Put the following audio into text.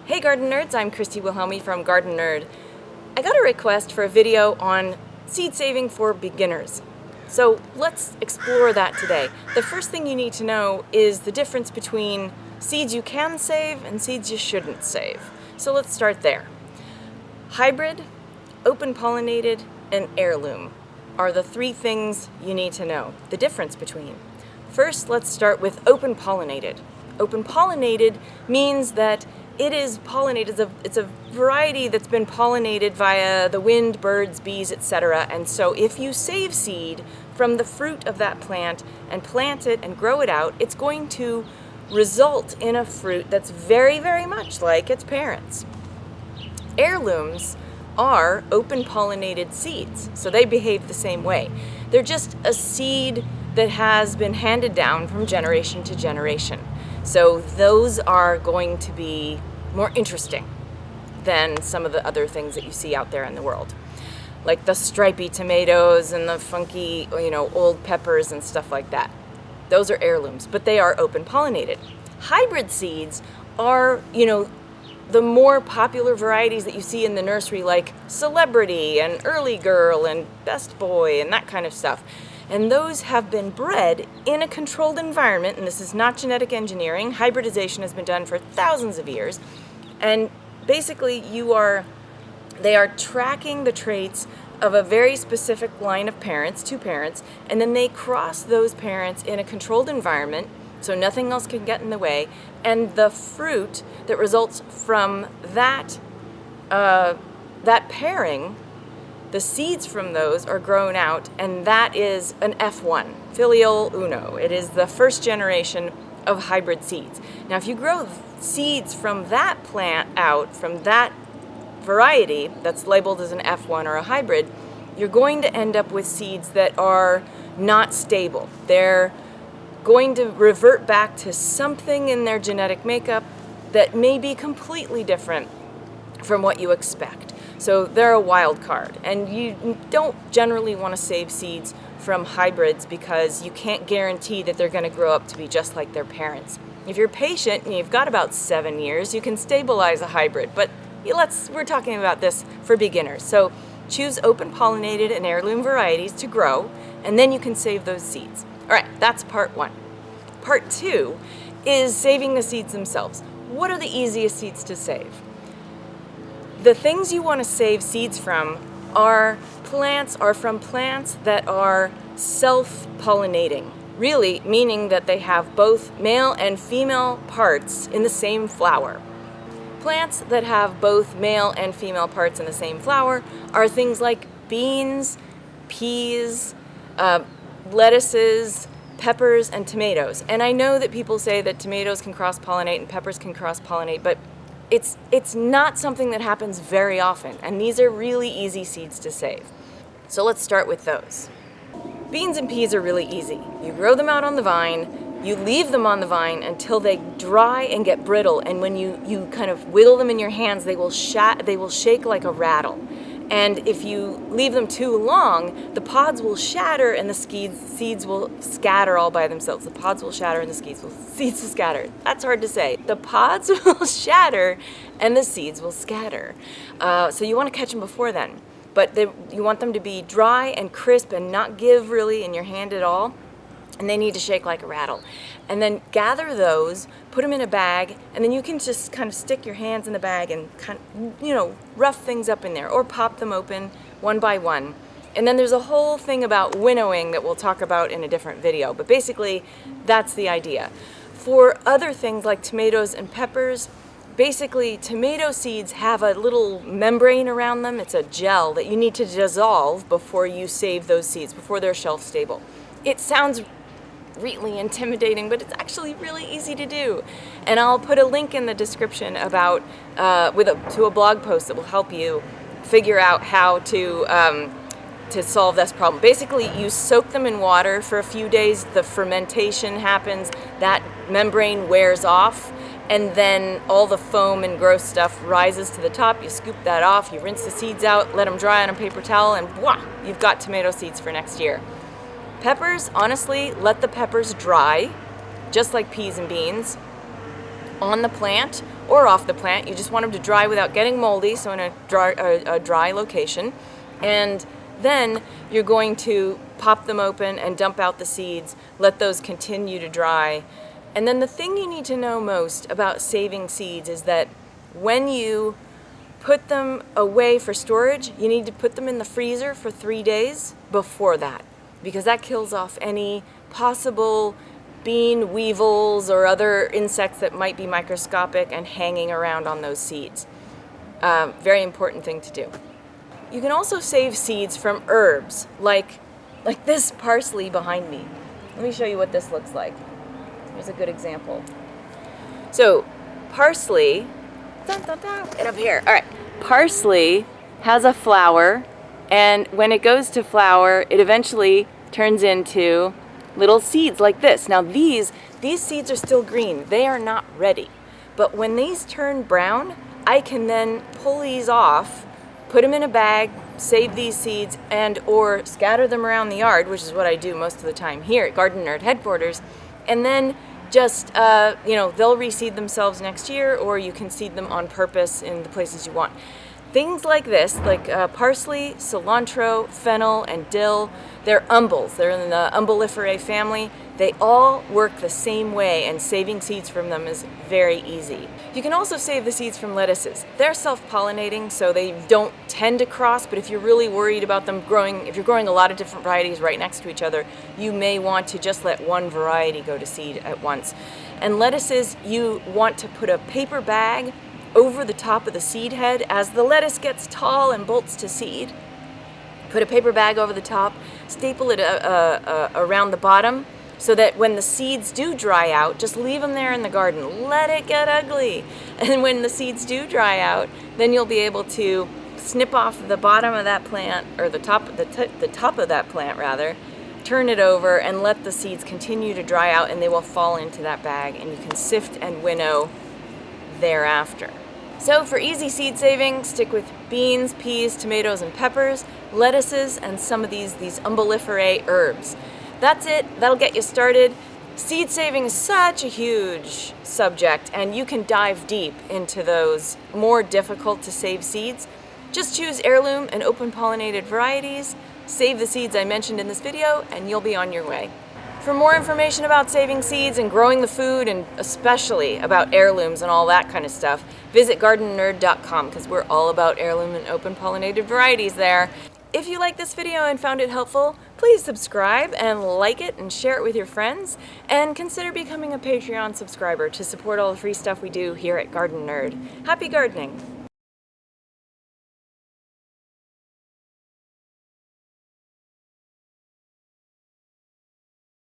Hey Garden Nerds, I'm Christy Wilhelmi from Gardenerd. I got a request for a video on seed saving for beginners. So let's explore that today. The first thing you need to know is the difference between seeds you can save and seeds you shouldn't save. So let's start there. Hybrid, open pollinated, and heirloom are the three things you need to know, the difference between. First, let's start with open pollinated. Open pollinated means that it is pollinated. It's a variety that's been pollinated via the wind, birds, bees, etc. And so if you save seed from the fruit of that plant and plant it and grow it out, it's going to result in a fruit that's very, very much like its parents. Heirlooms are open pollinated seeds, so they behave the same way. They're just a seed that has been handed down from generation to generation. So those are going to be more interesting than some of the other things that you see out there in the world, like the stripy tomatoes and the funky, old peppers and stuff like that. Those are heirlooms, but they are open pollinated. Hybrid seeds are, the more popular varieties that you see in the nursery, like Celebrity and Early Girl and Best Boy and that kind of stuff. And those have been bred in a controlled environment, and this is not genetic engineering. Hybridization has been done for thousands of years. And basically they are tracking the traits of a very specific line of parents, two parents, and then they cross those parents in a controlled environment so nothing else can get in the way. And the fruit that results from that pairing, the seeds from those are grown out, and that is an F1, filial uno. It is the first generation of hybrid seeds. Now, if you grow seeds from that plant out, from that variety that's labeled as an F1 or a hybrid, you're going to end up with seeds that are not stable. They're going to revert back to something in their genetic makeup that may be completely different from what you expect. So they're a wild card, and you don't generally want to save seeds from hybrids because you can't guarantee that they're going to grow up to be just like their parents. If you're patient and you've got about 7 years, you can stabilize a hybrid, but we're talking about this for beginners. So choose open pollinated and heirloom varieties to grow, and then you can save those seeds. All right, that's part one. Part two is saving the seeds themselves. What are the easiest seeds to save? The things you want to save seeds from are from plants that are self-pollinating, really meaning that they have both male and female parts in the same flower. Plants that have both male and female parts in the same flower are things like beans, peas, lettuces, peppers, and tomatoes. And I know that people say that tomatoes can cross-pollinate and peppers can cross-pollinate, but it's not something that happens very often, and these are really easy seeds to save. So let's start with those. Beans and peas are really easy. You grow them out on the vine, you leave them on the vine until they dry and get brittle, and when you kind of whittle them in your hands, they will shake like a rattle. And if you leave them too long, the pods will shatter and the seeds will scatter all by themselves. The pods will shatter and the seeds will scatter. That's hard to say. The pods will shatter and the seeds will scatter. So you want to catch them before then. But you want them to be dry and crisp and not give really in your hand at all. And they need to shake like a rattle. And then gather those, put them in a bag, and then you can just kind of stick your hands in the bag and rough things up in there, or pop them open one by one. And then there's a whole thing about winnowing that we'll talk about in a different video, but basically that's the idea. For other things like tomatoes and peppers, basically tomato seeds have a little membrane around them. It's a gel that you need to dissolve before you save those seeds, before they're shelf stable. It sounds really intimidating, but it's actually really easy to do. And I'll put a link in the description about to a blog post that will help you figure out how to solve this problem. Basically, you soak them in water for a few days, the fermentation happens, that membrane wears off, and then all the foam and gross stuff rises to the top. You scoop that off, you rinse the seeds out, let them dry on a paper towel, and voila, you've got tomato seeds for next year. Peppers, honestly, let the peppers dry, just like peas and beans. on the plant or off the plant. You just want them to dry without getting moldy, so in a dry location. And then you're going to pop them open and dump out the seeds, let those continue to dry. And then the thing you need to know most about saving seeds is that when you put them away for storage, you need to put them in the freezer for 3 days before that, because that kills off any possible bean weevils or other insects that might be microscopic and hanging around on those seeds. Very important thing to do. You can also save seeds from herbs, like this parsley behind me. Let me show you what this looks like. Here's a good example. So, parsley, get up here. All right, parsley has a flower, and when it goes to flower, it eventually turns into little seeds like this. Now these seeds are still green. They are not ready. But when these turn brown, I can then pull these off, put them in a bag, save these seeds, and or scatter them around the yard, which is what I do most of the time here at Gardenerd headquarters, and then just, they'll reseed themselves next year, or you can seed them on purpose in the places you want. Things like this, like parsley, cilantro, fennel, and dill, they're umbels. They're in the umbelliferae family. They all work the same way, and saving seeds from them is very easy. You can also save the seeds from lettuces. They're self-pollinating, so they don't tend to cross, but if you're really worried about them growing, if you're growing a lot of different varieties right next to each other, you may want to just let one variety go to seed at once. And lettuces, you want to put a paper bag over the top of the seed head as the lettuce gets tall and bolts to seed. Put a paper bag over the top, staple it around the bottom, so that when the seeds do dry out, just leave them there in the garden. Let it get ugly. And when the seeds do dry out, then you'll be able to snip off the bottom of that plant, or the top of that plant rather, turn it over and let the seeds continue to dry out, and they will fall into that bag, and you can sift and winnow thereafter. So for easy seed saving, stick with beans, peas, tomatoes, and peppers, lettuces, and some of these umbelliferae herbs. That's it. That'll get you started. Seed saving is such a huge subject, and you can dive deep into those more difficult to save seeds. Just choose heirloom and open pollinated varieties, save the seeds I mentioned in this video, and you'll be on your way. For more information about saving seeds and growing the food, and especially about heirlooms and all that kind of stuff, visit gardenerd.com, because we're all about heirloom and open pollinated varieties there. If you like this video and found it helpful, please subscribe and like it and share it with your friends, and consider becoming a Patreon subscriber to support all the free stuff we do here at Gardenerd. Happy gardening!